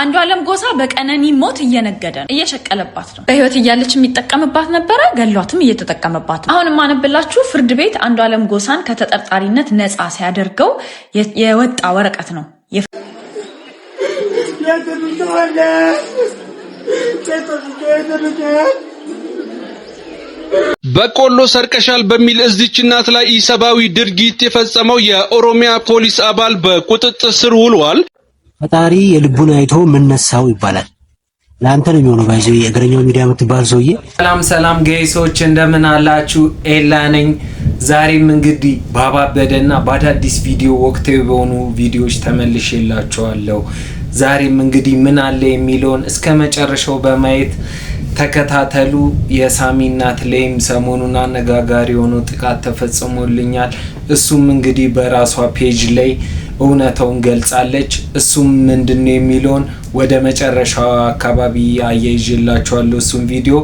አንዷለም ጎሳ በቀነኒ ሞት እየነገደ ነው፣ እየሸቀለባት ነው። በህይወት እያለች የሚጠቀምባት ነበረ፣ ገሏትም እየተጠቀመባት ነው። አሁን ማነብላችሁ ፍርድ ቤት አንዷለም ጎሳን ከተጠርጣሪነት ነፃ ሲያደርገው የወጣ ወረቀት ነው። በቆሎ ሰርቀሻል በሚል እዚች እናት ላይ ኢሰባዊ ድርጊት የፈጸመው የኦሮሚያ ፖሊስ አባል በቁጥጥር ስር ውሏል። ፈጣሪ የልቡን አይቶ ምንነሳው ይባላል። ለአንተ ነው የሚሆነው። ባይዘው የእግረኛው ሚዲያ የምትባል ሰውዬ። ሰላም ጋይሶች እንደምን አላችሁ? ኤላ ነኝ። ዛሬም እንግዲህ ባባበደና በአዳዲስ ቪዲዮ ወቅታዊ የሆኑ ቪዲዮዎች ተመልሼላችኋለሁ። ዛሬም እንግዲህ ምን አለ የሚለውን እስከ መጨረሻው በማየት ተከታተሉ። የሳሚ እናት ላይም ሰሞኑን አነጋጋሪ ሆኖ ጥቃት ተፈጽሞልኛል። እሱም እንግዲህ በራሷ ፔጅ ላይ እውነታውን ገልጻለች። እሱም ምንድነው የሚለውን ወደ መጨረሻው አካባቢ አያይዤላችኋለሁ። እሱም ቪዲዮ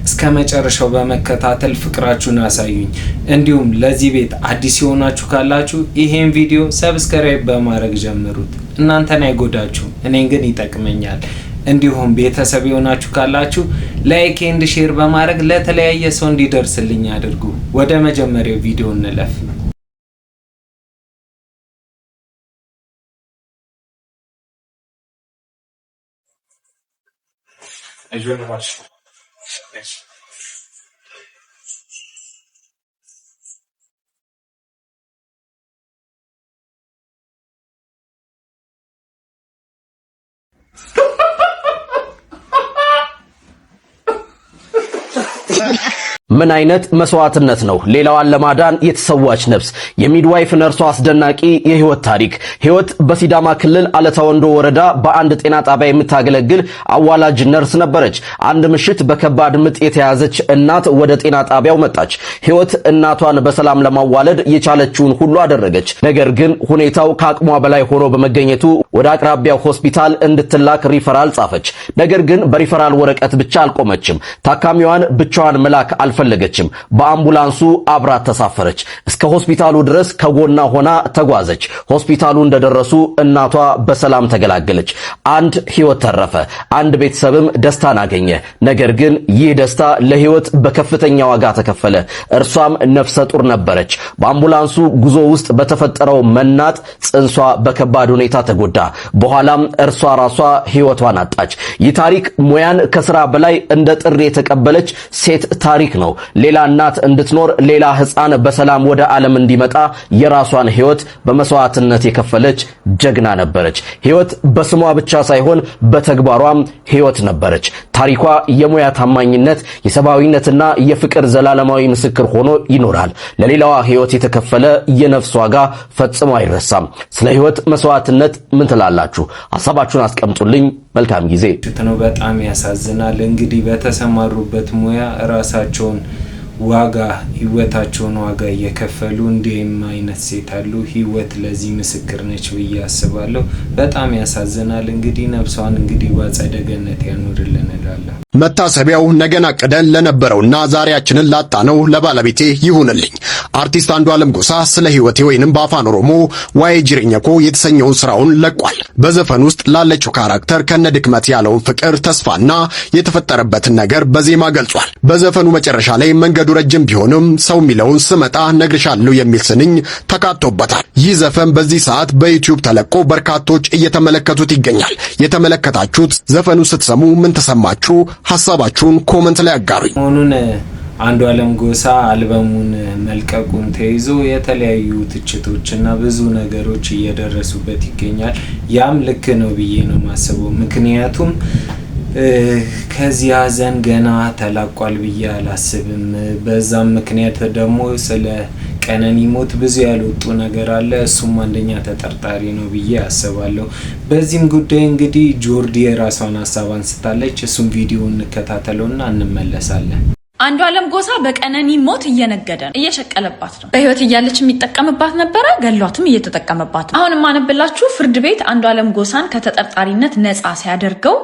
እስከ መጨረሻው በመከታተል ፍቅራችሁን አሳዩኝ። እንዲሁም ለዚህ ቤት አዲስ የሆናችሁ ካላችሁ ይሄን ቪዲዮ ሰብስክራይብ በማድረግ ጀምሩት። እናንተን አይጎዳችሁም፣ እኔን ግን ይጠቅመኛል። እንዲሁም ቤተሰብ የሆናችሁ ካላችሁ ላይክ ኤንድ ሼር በማድረግ ለተለያየ ሰው እንዲደርስልኝ አድርጉ። ወደ መጀመሪያው ቪዲዮ እንለፍ። ምን አይነት መስዋዕትነት ነው ሌላዋን ለማዳን የተሰዋች ነፍስ። የሚድዋይፍ ነርሷ አስደናቂ የህይወት ታሪክ። ህይወት በሲዳማ ክልል አለታ ወንዶ ወረዳ በአንድ ጤና ጣቢያ የምታገለግል አዋላጅ ነርስ ነበረች። አንድ ምሽት በከባድ ምጥ የተያዘች እናት ወደ ጤና ጣቢያው መጣች። ህይወት እናቷን በሰላም ለማዋለድ የቻለችውን ሁሉ አደረገች። ነገር ግን ሁኔታው ከአቅሟ በላይ ሆኖ በመገኘቱ ወደ አቅራቢያው ሆስፒታል እንድትላክ ሪፈራል ጻፈች። ነገር ግን በሪፈራል ወረቀት ብቻ አልቆመችም። ታካሚዋን ብቻዋን መላክ አልፈለገችም። በአምቡላንሱ አብራት ተሳፈረች። እስከ ሆስፒታሉ ድረስ ከጎና ሆና ተጓዘች። ሆስፒታሉ እንደደረሱ እናቷ በሰላም ተገላገለች። አንድ ህይወት ተረፈ። አንድ ቤተሰብም ደስታን አገኘ። ነገር ግን ይህ ደስታ ለህይወት በከፍተኛ ዋጋ ተከፈለ። እርሷም ነፍሰ ጡር ነበረች። በአምቡላንሱ ጉዞ ውስጥ በተፈጠረው መናጥ ጽንሷ በከባድ ሁኔታ ተጎዳ። በኋላም እርሷ ራሷ ህይወቷን አጣች። ይህ ታሪክ ሙያን ከስራ በላይ እንደ ጥሪ የተቀበለች ሴት ታሪክ ነው። ሌላ እናት እንድትኖር፣ ሌላ ህፃን በሰላም ወደ ዓለም እንዲመጣ የራሷን ህይወት በመስዋዕትነት የከፈለች ጀግና ነበረች። ህይወት በስሟ ብቻ ሳይሆን በተግባሯም ህይወት ነበረች። ታሪኳ የሙያ ታማኝነት፣ የሰብአዊነትና የፍቅር ዘላለማዊ ምስክር ሆኖ ይኖራል። ለሌላዋ ህይወት የተከፈለ የነፍስ ዋጋ ፈጽሞ አይረሳም። ስለ ህይወት መስዋዕትነት ምን ትላላችሁ? ሐሳባችሁን አስቀምጡልኝ። መልካም ጊዜ። በጣም ያሳዝናል። እንግዲህ በተሰማሩበት ሙያ ራሳቸውን ዋጋ ህይወታቸውን ዋጋ እየከፈሉ እንዲህም አይነት ሴት አሉ። ህይወት ለዚህ ምስክር ነች ብዬ አስባለሁ። በጣም ያሳዝናል። እንግዲህ ነፍሷን እንግዲህ በአጸደ ገነት ያኑርልን እላለሁ። መታሰቢያው ነገን አቅደን ለነበረውና ዛሬያችንን ላጣነው ለባለቤቴ ይሁንልኝ። አርቲስት አንዷለም ጎሳ ስለ ህይወቴ ወይንም በአፋን ኦሮሞ ዋይ ጅሬኛኮ የተሰኘውን ስራውን ለቋል። በዘፈን ውስጥ ላለችው ካራክተር ከነድክመት ያለውን ፍቅር፣ ተስፋና የተፈጠረበትን ነገር በዜማ ገልጿል። በዘፈኑ መጨረሻ ላይ መንገዱ ረጅም ቢሆንም ሰው ሚለውን ስመጣ ነግርሻለሁ የሚል ስንኝ ተካቶበታል። ይህ ዘፈን በዚህ ሰዓት በዩቲዩብ ተለቆ በርካቶች እየተመለከቱት ይገኛል። የተመለከታችሁት ዘፈኑ ስትሰሙ ምን ተሰማችሁ? ሐሳባችሁን ኮሜንት ላይ አጋሩኝ። ሆኖን አንዷለም ጎሳ አልበሙን መልቀቁን ተይዞ የተለያዩ ትችቶችና ብዙ ነገሮች እየደረሱበት ይገኛል። ያም ልክ ነው ብዬ ነው ማስበው። ምክንያቱም ከዚያ ሀዘን ገና ተላቋል ብዬ አላስብም። በዛም ምክንያት ደግሞ ስለ ቀነኒ ሞት ብዙ ያልወጡ ነገር አለ። እሱም አንደኛ ተጠርጣሪ ነው ብዬ አስባለሁ። በዚህም ጉዳይ እንግዲህ ጆርዲ የራሷን ሐሳብ አንስታለች። እሱም ቪዲዮ እንከታተለውና እንመለሳለን። አንዷለም ጎሳ በቀነኒ ሞት እየነገደ ነው፣ እየሸቀለባት ነው። በህይወት እያለች የሚጠቀምባት ነበረ፣ ገሏትም እየተጠቀመባት ነው። አሁን ማነብላችሁ ፍርድ ቤት አንዷለም ጎሳን ከተጠርጣሪነት ነፃ ሲያደርገው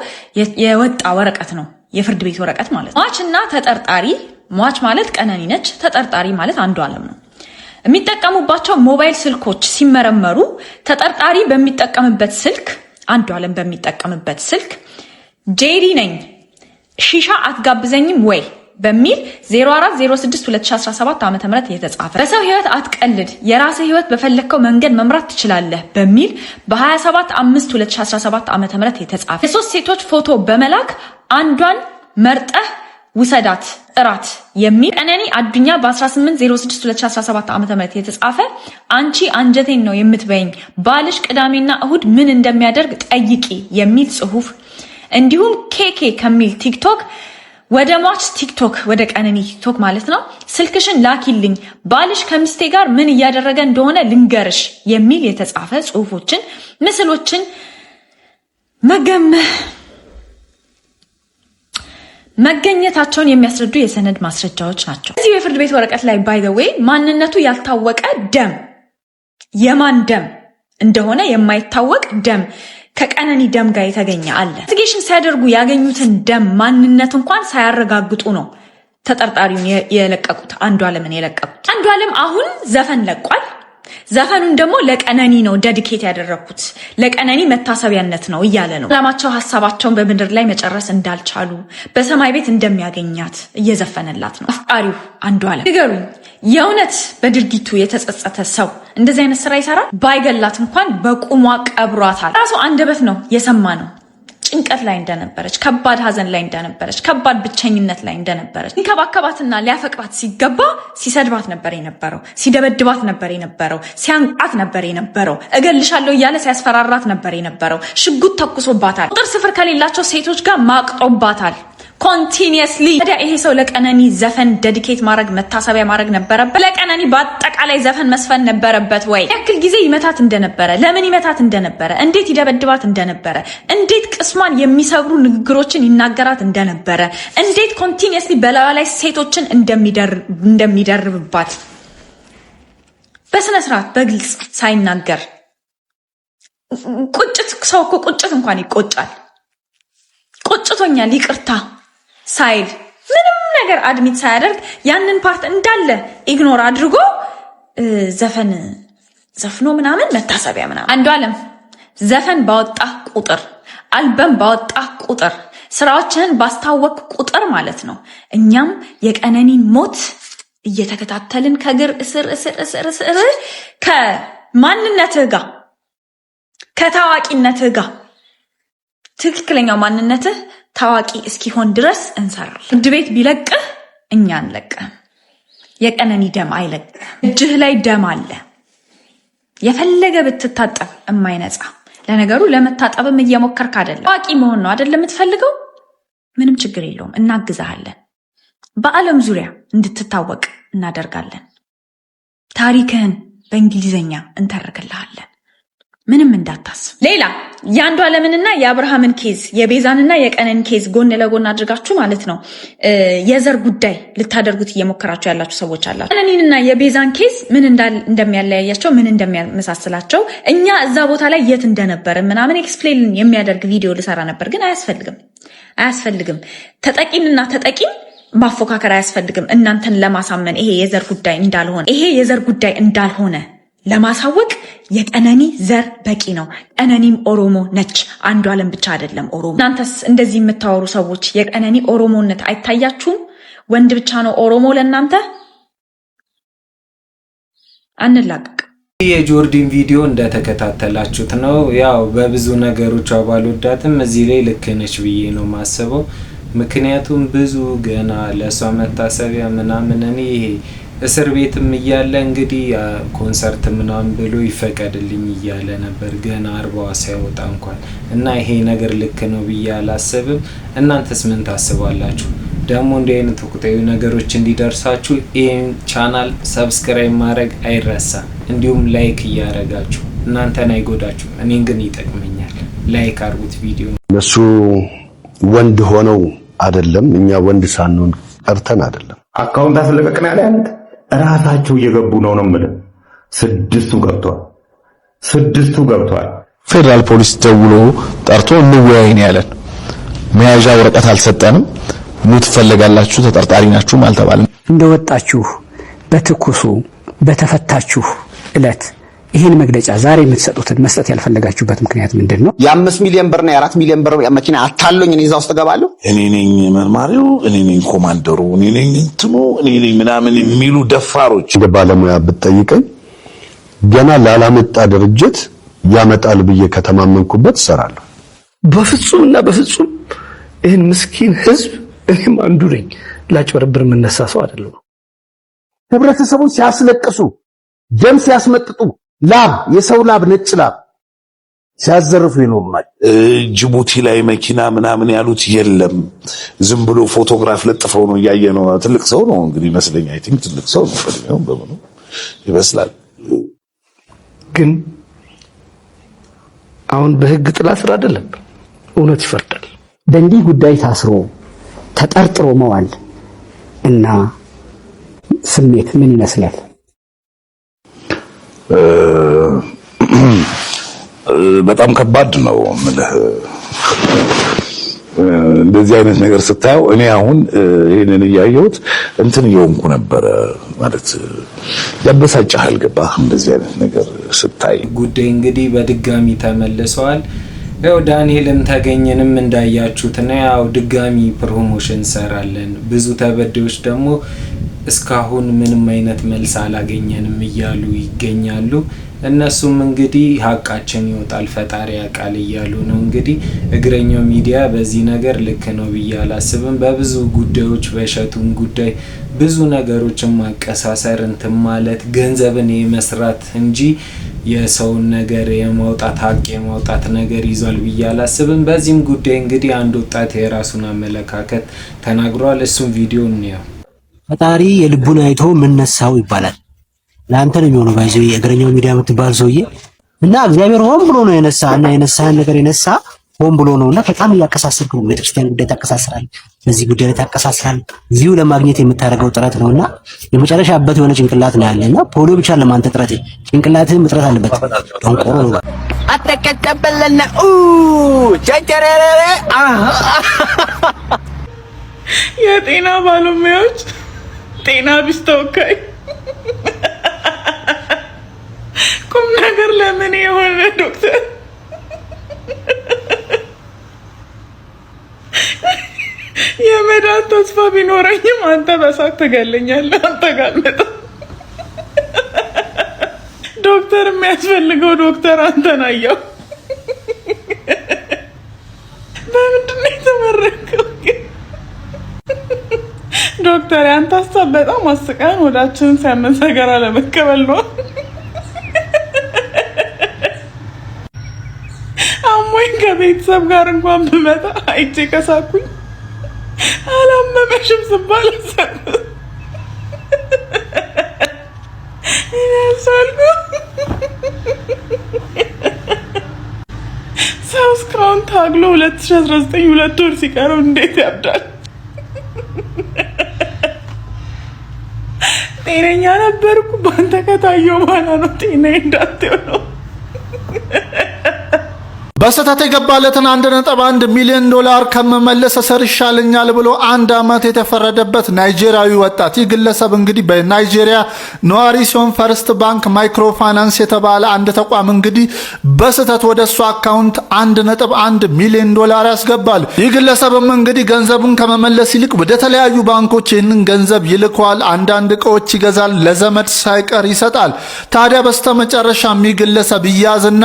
የወጣ ወረቀት ነው። የፍርድ ቤት ወረቀት ማለት ነው። ሟችና ተጠርጣሪ፣ ሟች ማለት ቀነኒ ነች፣ ተጠርጣሪ ማለት አንዷለም ነው። የሚጠቀሙባቸው ሞባይል ስልኮች ሲመረመሩ ተጠርጣሪ በሚጠቀምበት ስልክ አንዷለም በሚጠቀምበት ስልክ ጄሪ ነኝ ሺሻ አትጋብዘኝም ወይ በሚል 04062017 ዓ.ም የተጻፈ በሰው ህይወት አትቀልድ የራስህ ህይወት በፈለከው መንገድ መምራት ትችላለህ በሚል በ27/5/2017 ዓ.ም የተጻፈ የሶስት ሴቶች ፎቶ በመላክ አንዷን መርጠህ ውሰዳት እራት የሚል ቀነኒ አዱኛ በ18/06/2017 ዓ.ም የተጻፈ አንቺ አንጀቴን ነው የምትበይኝ ባልሽ ቅዳሜና እሁድ ምን እንደሚያደርግ ጠይቂ የሚል ጽሁፍ እንዲሁም ኬኬ ከሚል ቲክቶክ ወደ ሟች ቲክቶክ ወደ ቀነኒ ቲክቶክ ማለት ነው ስልክሽን ላኪልኝ ባልሽ ከሚስቴ ጋር ምን እያደረገ እንደሆነ ልንገርሽ የሚል የተጻፈ ጽሁፎችን ምስሎችን መገኘታቸውን የሚያስረዱ የሰነድ ማስረጃዎች ናቸው። እዚህ የፍርድ ቤት ወረቀት ላይ ባይ ዘ ዌይ ማንነቱ ያልታወቀ ደም የማን ደም እንደሆነ የማይታወቅ ደም ከቀነኒ ደም ጋር የተገኘ አለ። ኢንቨስቲጌሽን ሲያደርጉ ያገኙትን ደም ማንነት እንኳን ሳያረጋግጡ ነው ተጠርጣሪውን የለቀቁት አንዷለምን የለቀቁት። አንዷለም አሁን ዘፈን ለቋል። ዘፈኑን ደግሞ ለቀነኒ ነው ዴዲኬት ያደረኩት ለቀነኒ መታሰቢያነት ነው እያለ ነው። ዓላማቸው ሐሳባቸውን በምድር ላይ መጨረስ እንዳልቻሉ በሰማይ ቤት እንደሚያገኛት እየዘፈነላት ነው። አፍቃሪው አንዷለም ንገሩኝ፣ የእውነት በድርጊቱ የተጸጸተ ሰው እንደዚህ አይነት ስራ ይሰራል? ባይገላት እንኳን በቁሟ ቀብሯታል። ራሱ አንደበት ነው የሰማ ነው። ጭንቀት ላይ እንደነበረች፣ ከባድ ሀዘን ላይ እንደነበረች፣ ከባድ ብቸኝነት ላይ እንደነበረች ሊንከባከባትና ሊያፈቅራት ሲገባ ሲሰድባት ነበር የነበረው፣ ሲደበድባት ነበር የነበረው፣ ሲያንቃት ነበር የነበረው፣ እገልሻለሁ እያለ ሲያስፈራራት ነበር የነበረው። ሽጉጥ ተኩሶባታል። ቁጥር ስፍር ከሌላቸው ሴቶች ጋር ማቅጦባታል ኮንቲኒየስሊ። ታዲያ ይሄ ሰው ለቀነኒ ዘፈን ዴዲኬት ማድረግ መታሰቢያ ማድረግ ነበረበት? ለቀነኒ በአጠቃላይ ዘፈን መስፈን ነበረበት ወይ? ያክል ጊዜ ይመታት እንደነበረ፣ ለምን ይመታት እንደነበረ፣ እንዴት ይደበድባት እንደነበረ፣ እንዴት ቅስሟን የሚሰብሩ ንግግሮችን ይናገራት እንደነበረ፣ እንዴት ኮንቲኒየስሊ በላዩ ላይ ሴቶችን እንደሚደርብባት በስነ ስርዓት በግልጽ ሳይናገር ቁጭት ሰው እኮ ቁጭት እንኳን ይቆጫል። ቁጭቶኛል ይቅርታ ሳይል ምንም ነገር አድሚት ሳያደርግ ያንን ፓርት እንዳለ ኢግኖር አድርጎ ዘፈን ዘፍኖ ምናምን መታሰቢያ ምናምን። አንዷለም ዘፈን ባወጣ ቁጥር አልበም ባወጣ ቁጥር ስራዎችህን ባስታወቅ ቁጥር ማለት ነው እኛም የቀነኒ ሞት እየተከታተልን ከግር እስር ከማንነትህ ጋር ከታዋቂነትህ ጋር ትክክለኛው ማንነትህ ታዋቂ እስኪሆን ድረስ እንሰራለን። ፍርድ ቤት ቢለቅህ እኛ አንለቅህም። የቀነኒ ደም አይለቅህም። እጅህ ላይ ደም አለ የፈለገ ብትታጠብ የማይነጻ። ለነገሩ ለመታጠብም እየሞከርክ አይደለም። ታዋቂ መሆን ነው አይደለም የምትፈልገው? ምንም ችግር የለውም፣ እናግዛለን። በዓለም ዙሪያ እንድትታወቅ እናደርጋለን። ታሪክህን በእንግሊዘኛ እንተርክልሃለን። ምንም እንዳታስብ። ሌላ የአንዷለምንና የአብርሃምን ኬዝ የቤዛንና የቀነኒ ኬዝ ጎን ለጎን አድርጋችሁ ማለት ነው የዘር ጉዳይ ልታደርጉት እየሞከራችሁ ያላችሁ ሰዎች አላችሁ። ቀነኒንና የቤዛን ኬዝ ምን እንደሚያለያያቸው ምን እንደሚያመሳስላቸው እኛ እዛ ቦታ ላይ የት እንደነበር ምናምን ኤክስፕሌን የሚያደርግ ቪዲዮ ልሰራ ነበር፣ ግን አያስፈልግም። ተጠቂንና ተጠቂን ማፎካከር አያስፈልግም። እናንተን ለማሳመን ይሄ የዘር ጉዳይ እንዳልሆነ ለማሳወቅ የቀነኒ ዘር በቂ ነው። ቀነኒም ኦሮሞ ነች፣ አንዷለም ብቻ አይደለም ኦሮሞ። እናንተስ እንደዚህ የምታወሩ ሰዎች የቀነኒ ኦሮሞነት አይታያችሁም? ወንድ ብቻ ነው ኦሮሞ ለእናንተ? አንላቀቅ። የጆርዲን ቪዲዮ እንደተከታተላችሁት ነው። ያው በብዙ ነገሮች ባልወዳትም እዚህ ላይ ልክ ነች ብዬ ነው ማስበው። ምክንያቱም ብዙ ገና ለሷ መታሰቢያ ምናምን እኔ እስር ቤትም እያለ እንግዲህ ኮንሰርት ምናምን ብሎ ይፈቀድልኝ እያለ ነበር ገና 40 ሳይወጣ እንኳን እና ይሄ ነገር ልክ ነው ብዬ አላስብም። እናንተስ ምን ታስባላችሁ? ደግሞ እንዲህ አይነት ወቅታዊ ነገሮች እንዲደርሳችሁ ይሄን ቻናል ሰብስክራይብ ማድረግ አይረሳ። እንዲሁም ላይክ እያረጋችሁ እናንተን አይጎዳችሁ፣ እኔን ግን ይጠቅመኛል። ላይክ አድርጉት ቪዲዮ። እነሱ ወንድ ሆነው አይደለም፣ እኛ ወንድ ሳንሆን ቀርተን አይደለም። አካውንት አስለቀቅን ያለ አንተ ራሳቸው እየገቡ ነው የምልህ። ስድስቱ ገብቷል። ፌደራል ፖሊስ ደውሎ ጠርቶ እንወያይ ነው ያለን። መያዣ ወረቀት አልሰጠንም። ኑ ትፈልጋላችሁ፣ ተጠርጣሪ ናችሁም አልተባለም። እንደወጣችሁ በትኩሱ በተፈታችሁ እለት ይሄን መግለጫ ዛሬ የምትሰጡትን መስጠት ያልፈለጋችሁበት ምክንያት ምንድነው? የ5 ሚሊዮን ብር እና የ4 ሚሊዮን ብር መኪና አታሎኝ እኔ እዛው ውስጥ ገባለሁ። እኔ ነኝ መርማሪው፣ እኔ ነኝ ኮማንደሩ፣ እኔ ነኝ እንትኑ፣ እኔ ነኝ ምናምን የሚሉ ደፋሮች ባለሙያ ብትጠይቀኝ ገና ላላመጣ ድርጅት ያመጣል ብዬ ከተማመንኩበት እሰራለሁ። በፍጹምና በፍጹም ይሄን ምስኪን ህዝብ እኔም አንዱ ነኝ ላጭበረብር የምነሳ ሰው አይደለም። ህብረተሰቡን ሲያስለቅሱ ደም ሲያስመጥጡ ላብ የሰው ላብ ነጭ ላብ ሲያዘርፉ ይኖርማል። ጅቡቲ ላይ መኪና ምናምን ያሉት የለም፣ ዝም ብሎ ፎቶግራፍ ለጥፈው ነው ያየነው። ትልቅ ሰው ነው እንግዲህ መስለኝ፣ አይ ቲንክ ትልቅ ሰው ነው በመኑ ይመስላል። ግን አሁን በህግ ጥላ ስር አይደለም፣ እውነት ይፈርዳል። በእንዲህ ጉዳይ ታስሮ ተጠርጥሮ መዋል እና ስሜት ምን ይመስላል? በጣም ከባድ ነው ማለት እንደዚህ አይነት ነገር ስታየው። እኔ አሁን ይሄንን እያየሁት እንትን እየሆንኩ ነበረ ማለት ያበሳጫል። ገባህ? እንደዚህ አይነት ነገር ስታይ ጉዳይ እንግዲህ በድጋሚ ተመልሰዋል። ያው ዳንኤልም ተገኘንም እንዳያችሁት ነው። ያው ድጋሚ ፕሮሞሽን ሰራለን። ብዙ ተበዳዮች ደግሞ እስካሁን ምንም አይነት መልስ አላገኘንም እያሉ ይገኛሉ። እነሱም እንግዲህ ሀቃችን ይወጣል ፈጣሪ ያውቃል እያሉ ነው። እንግዲህ እግረኛው ሚዲያ በዚህ ነገር ልክ ነው ብዬ አላስብም። በብዙ ጉዳዮች በሸቱን ጉዳይ ብዙ ነገሮችን ማቀሳሰር እንትን ማለት ገንዘብን የመስራት እንጂ የሰውን ነገር የማውጣት ሀቅ የማውጣት ነገር ይዟል ብዬ አላስብም። በዚህም ጉዳይ እንግዲህ አንድ ወጣት የራሱን አመለካከት ተናግሯል። እሱም ቪዲዮ እንየው። ፈጣሪ የልቡን አይቶ ምን ነሳው ይባላል። ለአንተ ነው የሚሆነው ባይዘው የእግረኛው ሚዲያ የምትባል ሰውዬ እና እግዚአብሔር ሆን ብሎ ነው የነሳና የነሳህን ነገር የነሳ ሆን ብሎ ነውና በጣም እያቀሳሰርክ ነው። ቤተክርስቲያን ጉዳይ ታቀሳስራል፣ በዚህ ጉዳይ ላይ ታቀሳስራል። ቪው ለማግኘት የምታደርገው ጥረት ነውና የመጨረሻ አበት የሆነ ጭንቅላት ነው ያለና ፖሊዮ ብቻ ለማንተ ጥረት ጭንቅላትህን መጥራት አለበት። አንቆሮ ነው አተከተበለና ቸቸረረ የጤና ባለሙያዎች ጤና ቢስ ተወካይ ቁም ነገር ለምን የሆነ ዶክተር የመዳን ተስፋ ቢኖረኝም አንተ በሳቅ ትገለኛለህ። አንተ ጋር መጣ ዶክተር የሚያስፈልገው ዶክተር አንተን አየው። በምንድን ነው የተመረቀው? ዶክተር ያንተ ሀሳብ በጣም አስቃን ወዳችንን ሲያመሰገራ ለመቀበል ነው። አሞኝ ከቤተሰብ ጋር እንኳን ብመጣ አይቼ ከሳኩኝ አላመመሽም ስባል ሰው እስካሁን ታግሎ 2019 2 ወር ሲቀረው እንዴት ያብዳል? ጤነኛ ነበርኩ። ባንተ ከታየው በኋላ ነው ጤናዬ እንዳትሆነው። በስተት የገባለትን 1.1 ሚሊዮን ዶላር ከመመለስ እስር ይሻለኛል ብሎ 1 ዓመት የተፈረደበት ናይጄሪያዊ ወጣት። ይህ ግለሰብ እንግዲህ በናይጄሪያ ነዋሪ ሲሆን ፈርስት ባንክ ማይክሮ ፋይናንስ የተባለ አንድ ተቋም እንግዲህ በስተት ወደሱ አካውንት 1.1 ሚሊዮን ዶላር ያስገባል። ይህ ግለሰብም እንግዲህ ገንዘቡን ከመመለስ ይልቅ ወደ ተለያዩ ባንኮች ይህንን ገንዘብ ይልኳል። አንዳንድ እቃዎች ይገዛል፣ ለዘመድ ሳይቀር ይሰጣል። ታዲያ በስተመጨረሻ ይህ ግለሰብ ይያዝና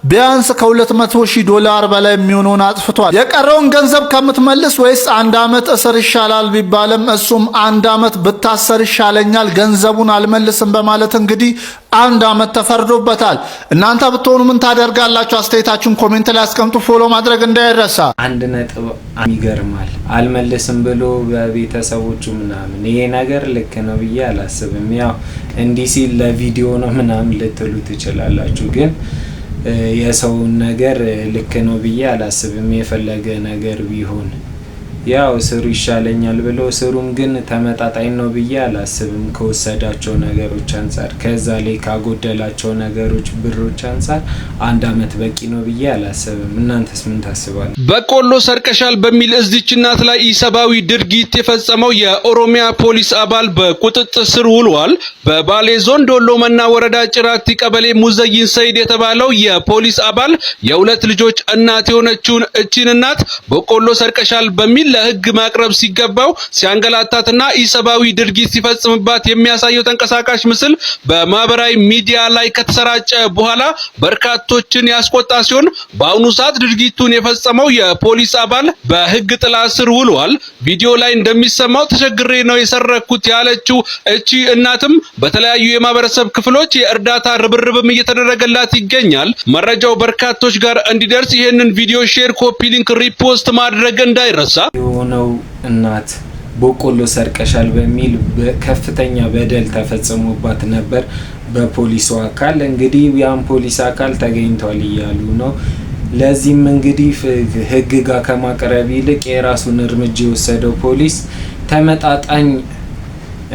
ቢያንስ ከ200,000 ዶላር በላይ የሚሆነውን አጥፍቷል። የቀረውን ገንዘብ ከምትመልስ ወይስ 1 ዓመት እስር ይሻላል ቢባልም እሱም 1 ዓመት ብታሰር ይሻለኛል ገንዘቡን አልመልስም በማለት እንግዲህ 1 ዓመት ተፈርዶበታል። እናንተ ብትሆኑ ምን ታደርጋላችሁ? አስተያየታችሁን ኮሜንት ላይ አስቀምጡ። ፎሎ ማድረግ እንዳይረሳ። 1.1 ይገርማል። አልመልስም ብሎ በቤተሰቦቹ ምናምን ይሄ ነገር ልክ ነው ብዬ አላስብም። ያው እንዲህ ሲል ለቪዲዮ ነው ምናምን ልትሉ ትችላላችሁ፣ ግን የሰውን ነገር ልክ ነው ብዬ አላስብም። የፈለገ ነገር ቢሆን ያው ስሩ ይሻለኛል ብሎ ስሩም ግን ተመጣጣኝ ነው ብዬ አላስብም ከወሰዳቸው ነገሮች አንፃር ከዛ ላይ ካጎደላቸው ነገሮች ብሮች አንፃር 1 አመት በቂ ነው ብዬ አላስብም። እናንተስ ምን ታስባላችሁ? በቆሎ ሰርቀሻል በሚል እዚች እናት ላይ ኢሰባዊ ድርጊት የፈጸመው የኦሮሚያ ፖሊስ አባል በቁጥጥር ስር ውሏል። በባሌ ዞን ዶሎ መና ወረዳ ጭራቲ ቀበሌ ሙዘይን ሰይድ የተባለው የፖሊስ አባል የሁለት ልጆች እናት የሆነችውን እቺን እናት በቆሎ ሰርቀሻል በሚል ለህግ ማቅረብ ሲገባው ሲያንገላታትና ኢሰባዊ ድርጊት ሲፈጽምባት የሚያሳየው ተንቀሳቃሽ ምስል በማህበራዊ ሚዲያ ላይ ከተሰራጨ በኋላ በርካቶችን ያስቆጣ ሲሆን በአሁኑ ሰዓት ድርጊቱን የፈጸመው የፖሊስ አባል በህግ ጥላ ስር ውሏል። ቪዲዮ ላይ እንደሚሰማው ተቸግሬ ነው የሰረኩት ያለችው እቺ እናትም በተለያዩ የማህበረሰብ ክፍሎች የእርዳታ ርብርብም እየተደረገላት ይገኛል። መረጃው በርካቶች ጋር እንዲደርስ ይሄንን ቪዲዮ ሼር፣ ኮፒ ሊንክ፣ ሪፖስት ማድረግ እንዳይረሳ። የሆነው እናት በቆሎ ሰርቀሻል በሚል ከፍተኛ በደል ተፈጽሞባት ነበር በፖሊሱ አካል። እንግዲህ ያን ፖሊስ አካል ተገኝቷል እያሉ ነው። ለዚህም እንግዲህ ህግ ጋር ከማቅረብ ይልቅ የራሱን እርምጃ የወሰደው ፖሊስ ተመጣጣኝ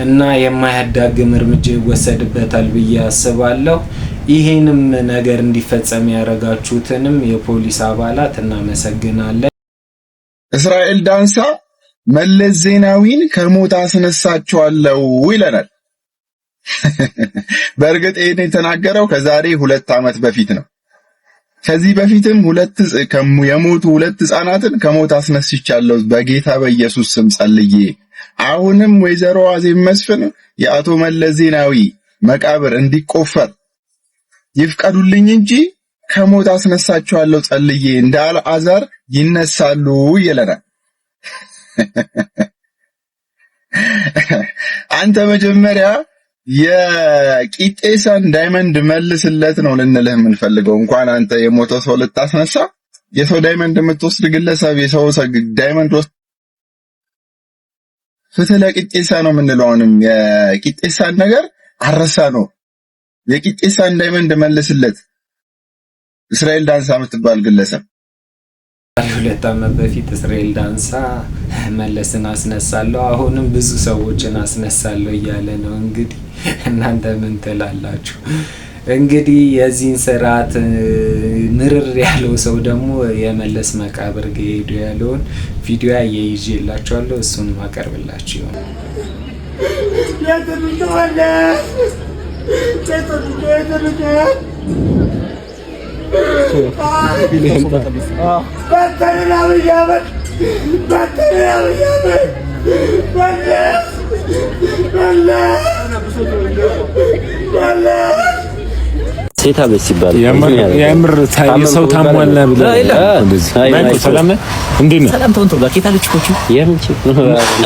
እና የማያዳግም እርምጃ ይወሰድበታል ብዬ አስባለሁ። ይሄንም ነገር እንዲፈጸም ያደረጋችሁትንም የፖሊስ አባላት እናመሰግናለን። እስራኤል ዳንሳ መለስ ዜናዊን ከሞት አስነሳቸዋለሁ ይለናል። በእርግጥ ይሄን የተናገረው ከዛሬ 2 ዓመት በፊት ነው። ከዚህ በፊትም የሞቱ 2 ህፃናትን ከሞት አስነስቻለሁ በጌታ በኢየሱስ ስም ጸልዬ። አሁንም ወይዘሮ አዜብ መስፍን የአቶ መለስ ዜናዊ መቃብር እንዲቆፈር ይፍቀዱልኝ እንጂ ከሞት አስነሳቸዋለሁ ጸልዬ እንደ አልዓዛር ይነሳሉ ይለናል። አንተ መጀመሪያ የቂጤሳን ዳይመንድ መልስለት ነው ልንልህ የምንፈልገው። እንኳን አንተ የሞተው ሰው ልታስነሳ የሰው ዳይመንድ የምትወስድ ግለሰብ የሰው ዳይመንድ ወስድ ፍትህ ለቂጤሳ ነው የምንለው። አሁንም የቂጤሳን ነገር አረሳ ነው። የቂጤሳን ዳይመንድ መልስለት። እስራኤል ዳንሳ የምትባል ግለሰብ 2 ዓመት በፊት እስራኤል ዳንሳ መለስን አስነሳለሁ አሁንም ብዙ ሰዎችን አስነሳለሁ እያለ ነው። እንግዲህ እናንተ ምን ትላላችሁ? እንግዲህ የዚህን ስርዓት ምርር ያለው ሰው ደግሞ የመለስ መቃብር ሄዱ ያለውን ቪዲዮ ያይዤላችኋለሁ። እሱን ማቀርብላችሁ ይሆናል። ሴታ ቤት ሲባል የምር የሰው ታሟላ ብለህ ማይኮ ሰላም ነህ? እንዴት ነህ? ሰላም ተንቶ ባኬታ ልጅኮቹ የምንጭ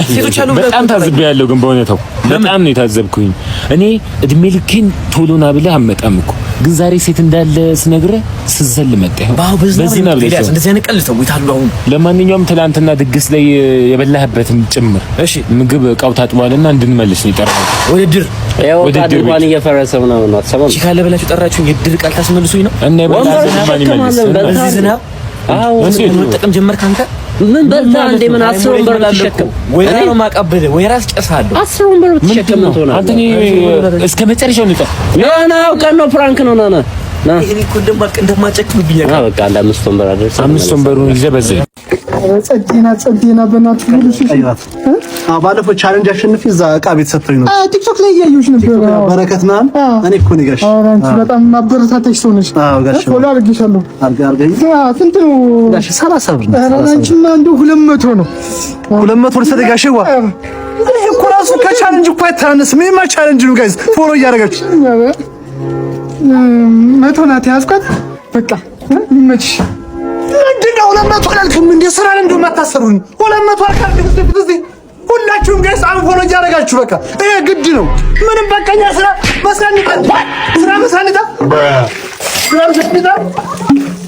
ሴቶች አሉ። በጣም ታዝቤያለሁ፣ ግን በእውነታው በጣም ነው የታዘብኩኝ። እኔ እድሜ ልኬን ቶሎና ብለህ አመጣም እኮ፣ ግን ዛሬ ሴት እንዳለ ስነግርህ ስዘል መጣህ። በዚህ ነው ብለህ እንደዚህ አይነት ቀልድ ተው ይታሉ። አሁን ለማንኛውም ትላንትና ድግስ ላይ የበላህበትም ጭምር እሺ፣ ምግብ እቃው ታጥቧልና እንድንመልስ ነው የጠራው። ውድድር ውድድር ማን እየፈረሰው ነው ነው አትሰማም? እሺ ካለ ብላችሁ ጠራችሁ። የድር ቃል ታስመልሱኝ ነው እና የበላህበትን ማን ይመልስ? በዚህ ዝናብ አዎ መጠቀም ጀመርክ አንተ። ምን በዛ እንደ ምን 10 ወንበር ተሸከም ወይ ነው ማቀበል ወይ ራስ ጨሳለሁ 10 ወንበር ተሸከም ነው ተሆነ አንተ እስከ መጨረሻው ንጣ ና ቀን ነው ፍራንክ ነው ና ይሄን እኮ እንደማጨክብብኝ አዎ በቃ አለ 5 ወንበር አደረሰ 5 ወንበሩን ይዘህ በዚህ ጸዲና በእናትህ ልጅ ባለፈው ቻሌንጅ አሸንፊ እዛ ዕቃ ቤት ሰጥቶኝ ነው። ቲክቶክ ላይ እያየሁሽ ነበር። በረከት ማን እኔ እኮ ነኝ ጋሽ። አንቺ በጣም ማበረታታሽ ሰው ነሽ። ፎሎ አድርጌሻለሁ። አድርገኝ። ስንት ነው ጋሽ? 30 ብር ነው። አንቺማ እንደው 200 ነው። 200 ወርሰደ ጋሽ ዋ እኔ እኮ ራሱ ከቻሌንጅ እኮ አይተናነስም። ምን ቻሌንጅ ነው ጋይስ? ፎሎ እያደረጋችሁ 100 ናት ያዝኳት። በቃ ይመችሽ። ምንድነው 200 አላልኩም እንዴ? ስራ ላይ እንደው ማታሰሩኝ 200 አልካልኩ። ሁላችሁም ጋይስ አሁን ፎሎ እያደረጋችሁ በቃ ይሄ ግድ ነው። ምንም በቃኛ ስራ መስራንታ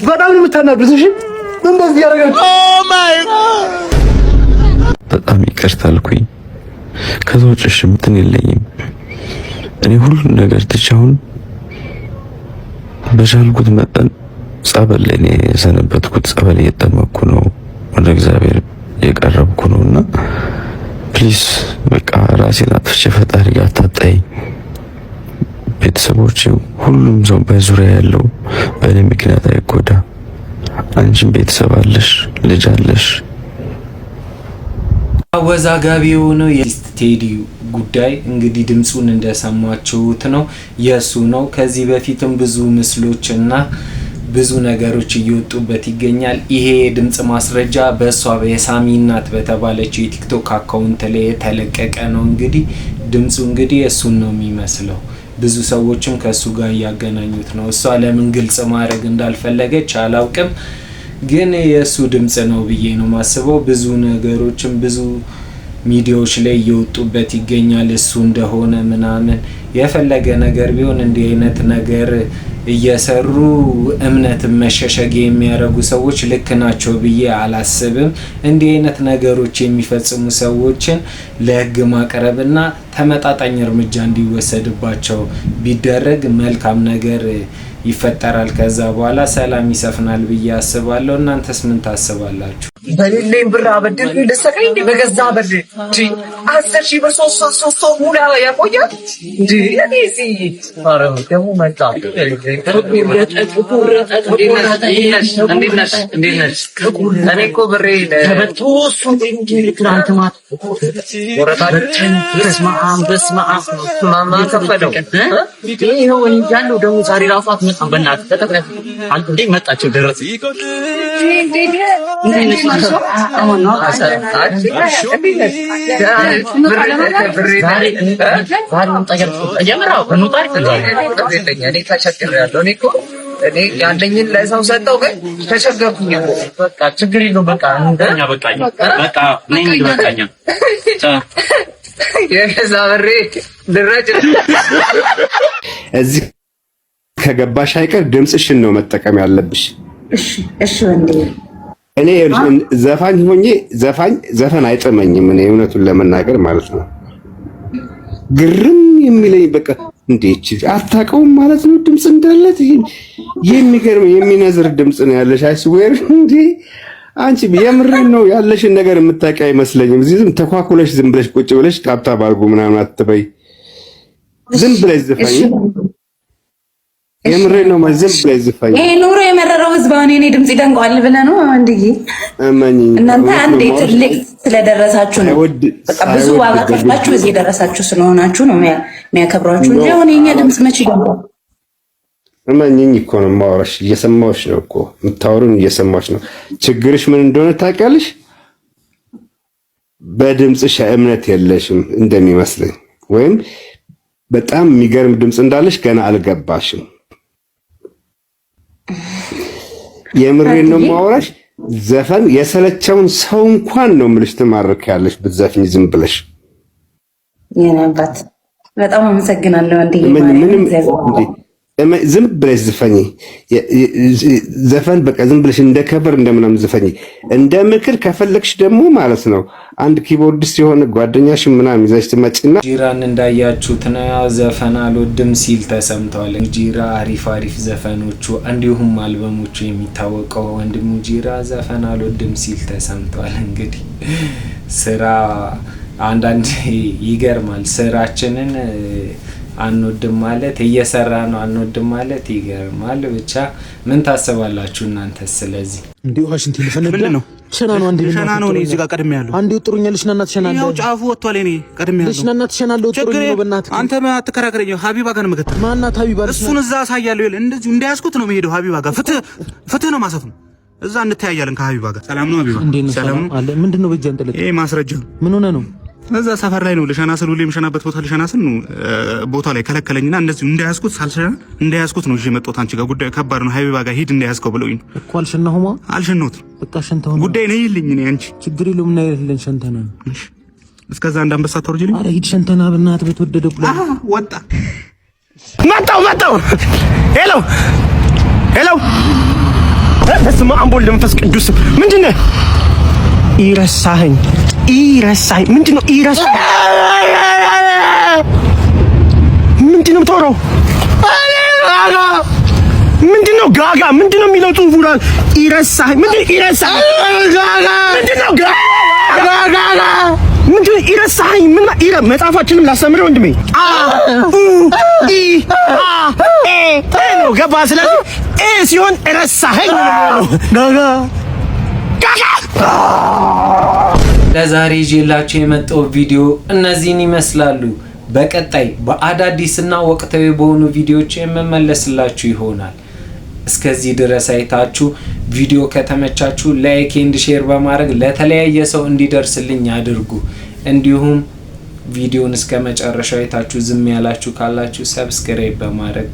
በጣም ነው የምታናዱት። እሺ እንደዚህ ያደረጋችሁ ኦ ማይ ጋድ በጣም ይቅርታ አልኩኝ። ከዛ ውጭ እንትን የለኝም። እኔ ሁሉን ነገር ትቻውን በቻልኩት መጠን ጸበል ላይ የሰነበትኩት ጸበል እየጠመኩ ነው። ወደ እግዚአብሔር የቀረብኩ ነው። ፕሊዝ በቃ ራሴን አጥፍቼ ፈጣሪ ጋር አታጣይ። ቤተሰቦቼ ሁሉም ሰው በዙሪያ ያለው በእኔ ምክንያት አይጎዳ። አንቺም ቤተሰብ አለሽ፣ ልጅ አለሽ። አወዛጋቢ የሆነው የቴዲ ጉዳይ እንግዲህ ድምጹን እንደሰማችሁት ነው፣ የሱ ነው። ከዚህ በፊትም ብዙ ምስሎችና ብዙ ነገሮች እየወጡበት ይገኛል። ይሄ የድምጽ ማስረጃ በሷ በሳሚ እናት በተባለችው የቲክቶክ አካውንት ላይ የተለቀቀ ነው። እንግዲህ ድምጹ እንግዲህ እሱን ነው የሚመስለው። ብዙ ሰዎችም ከሱ ጋር ያገናኙት ነው። እሷ ለምን ግልጽ ማድረግ እንዳልፈለገች አላውቅም፣ ግን የሱ ድምጽ ነው ብዬ ነው ማስበው። ብዙ ነገሮችም ብዙ ሚዲያዎች ላይ እየወጡበት ይገኛል እሱ እንደሆነ ምናምን። የፈለገ ነገር ቢሆን እንዲህ አይነት ነገር እየሰሩ እምነትን መሸሸጊያ የሚያደርጉ ሰዎች ልክ ናቸው ብዬ አላስብም። እንዲህ አይነት ነገሮች የሚፈጽሙ ሰዎችን ለህግ ማቅረብና ተመጣጣኝ እርምጃ እንዲወሰድባቸው ቢደረግ መልካም ነገር ይፈጠራል። ከዛ በኋላ ሰላም ይሰፍናል ብዬ አስባለሁ። እናንተስ ምን ታስባላችሁ? በሌለኝ ብር አበድር ልሰቀኝ እንዴ? በገዛ ብር 10,000 ብር 3 ሙላ ያቆያል እንዴ? እኔ አረው ደሞ መጣ እንዴት እኔ እኮ ብሬ ተበቶ እሱ ትናንት ማታ ወረታችን በስመ አብ ማማ ከፈለው ይሄው ያለው ደሞ ዛሬ ራሱ አትመጣም። በእናትህ ተጠቅለህ አንተ እንዴ መጣቸው ደረሰ አሁን ነው እኔ ያለኝን ለሰው ሰጠው፣ ግን ተቸገርኩኝ። በቃ ችግር የለውም። በቃ እንደኛ በቃኝ። በቃ ነኝ በቃኛ የዛ በሬ ድረጭ እዚህ ከገባሽ አይቀር ድምጽሽን ነው ያለብሽ። እሺ ወንዴ እኔ ዘፋኝ ሆኜ ዘፈን አይጥመኝም። እኔ እውነቱን ለመናገር ማለት ነው ግርም የሚለኝ በቃ እንዴት አታውቀውም ማለት ነው ድምጽ እንዳለት የሚገርም የሚነዝር ድምጽ ነው ያለሽ። አይስዌር እንዴ አንቺ የምሬን ነው ያለሽን ነገር የምታውቂ አይመስለኝም። እዚህ ዝም ተኳኩለሽ ዝም ብለሽ ቁጭ ብለሽ ታብታብ አድርጉ ምናምን አትበይ። ዝም ብለሽ ዘፋኝ የምሬን ነው ዝም ብለሽ ዘፋኝ። ይሄ ኑሮ የመረረው ህዝብ አሁን የኔ ድምጽ ይደንቀዋል ብለህ ነው እንዴ? እናንተ አንዴ ትልቅ ስለደረሳችሁ ነው። በቃ ብዙ ዋጋ ከፍላችሁ እዚህ ደረሳችሁ ስለሆናችሁ ነው የሚያከብሯችሁ እንጂ አሁን የኛ ድምጽ መቼ ይደንቀዋል? እመኚኝ እኮ ነው የማወራሽ። እየሰማሁሽ ነው እኮ የምታወሩን እየሰማሁሽ ነው። ችግርሽ ምን እንደሆነ ታውቂያለሽ? በድምጽሽ እምነት የለሽም እንደሚመስለኝ፣ ወይም በጣም የሚገርም ድምጽ እንዳለሽ ገና አልገባሽም። የምሬን ነው የማወራሽ። ዘፈን የሰለቸውን ሰው እንኳን ነው የምልሽ ትማርኪያለሽ ብትዘፍኝ ዝም ብለሽ። የናባት በጣም አመሰግናለሁ። ምንም ዝም ብለሽ ዝፈኝ። ዘፈን በቃ ዝም ብለሽ እንደ ከበር እንደምናምን ዝፈኝ። እንደ ምክር ከፈለግሽ ደግሞ ማለት ነው አንድ ኪቦርድስት የሆነ ጓደኛሽ ምናምን ይዘሽ ትመጪና ጂራን እንዳያችሁት ነው ያው ዘፈን አልወድም ሲል ተሰምቷል። ጂራ አሪፍ ዘፈኖቹ እንዲሁም አልበሞቹ የሚታወቀው ወንድሙ ጂራ ዘፈን አልወድም ሲል ተሰምቷል። እንግዲህ ስራ አንዳንድ ይገርማል። ስራችንን አንወድም ማለት እየሰራ ነው አንወድም ማለት ይገርማል። ብቻ ምን ታስባላችሁ እናንተ? ስለዚህ እንዴ ዋሽንት ለፈነደ ነው ሸና ነው አንዴ ሸና ነው እዚህ ጋር ቀድም ያለው አንዴ ጥሩኛልሽ እና እናት ሸና ነው ያው ጫፉ ወጥቷል። እኔ ቀድም ያለው ልሽ እና እናት ሸና ነው ጥሩኝ ነው። በእናትህ አንተ አትከራከረኝ። ሀቢባ ጋር ነው መከተል ማናት ሀቢባ? እሱን እዛ አሳያለሁ ይል እንደዚህ እንዳያስኩት ነው መሄደው ሀቢባ ጋር ፍትህ ነው ማሰፍ ነው። እዛ እንተያያለን ከሀቢባ ጋር። ሰላም ነው ሀቢባ? ሰላም አለ። ምንድነው በእጅ አንጠለጥ? ይሄ ማስረጃ ምን ሆነ ነው? እዛ ሰፈር ላይ ነው ልሸና ስሉ ለምሸናበት ቦታ ልሸና ስል ነው ቦታ ላይ ከለከለኝና እንደዚህ እንዳያስኩት ሳልሸና እንዳያስኩት ነው እሺ መጣሁት። አንቺ ጋር ጉዳዩ ከባድ ነው ሀቢባ ጋር ሂድ እንዳያስከው ብለውኝ እኮ አልሸናሁማ። አልሸናሁት በቃ ሸንተው ነው ጉዳይ ነው ይልኝ። እኔ አንቺ ችግር የለውም እና ይልኝ ሸንተና እሺ እስከዛ አንዳንበሳ ተወርጅልኝ። አረ ሂድ ሸንተና በእናትህ በተወደደ ኩላ ወጣ መጣው ሄሎ በስመ አብ ወወልድ ወመንፈስ ቅዱስ ምንድነው ይረሳኸኝ ምንድነው ይረሳኸኝ? ምንድነው የምታወራው? ምንድነው ጋጋ? ምንድነው የሚለው ጽሁፉ ላይ ይረሳኸኝ? ምንድነው ይረሳኸኝ? ምንድነው ጋጋ? ምንድነው ይረሳኸኝ? እና ኢረ መጻፋችንም ላስተምር ወንድሜ ነው ገባ ስለዚህ ሲሆን ረሳኸኝ ለዛሬ ይዤላችሁ የመጣው ቪዲዮ እነዚህን ይመስላሉ። በቀጣይ በአዳዲስና ወቅታዊ በሆኑ ቪዲዮዎች የምመለስላችሁ ይሆናል። እስከዚህ ድረስ አይታችሁ ቪዲዮ ከተመቻችሁ ላይክ ኤንድ ሼር በማድረግ ለተለያየ ሰው እንዲደርስልኝ አድርጉ። እንዲሁም ቪዲዮን እስከ መጨረሻው አይታችሁ ዝም ያላችሁ ካላችሁ ሰብስክራይብ በማድረግ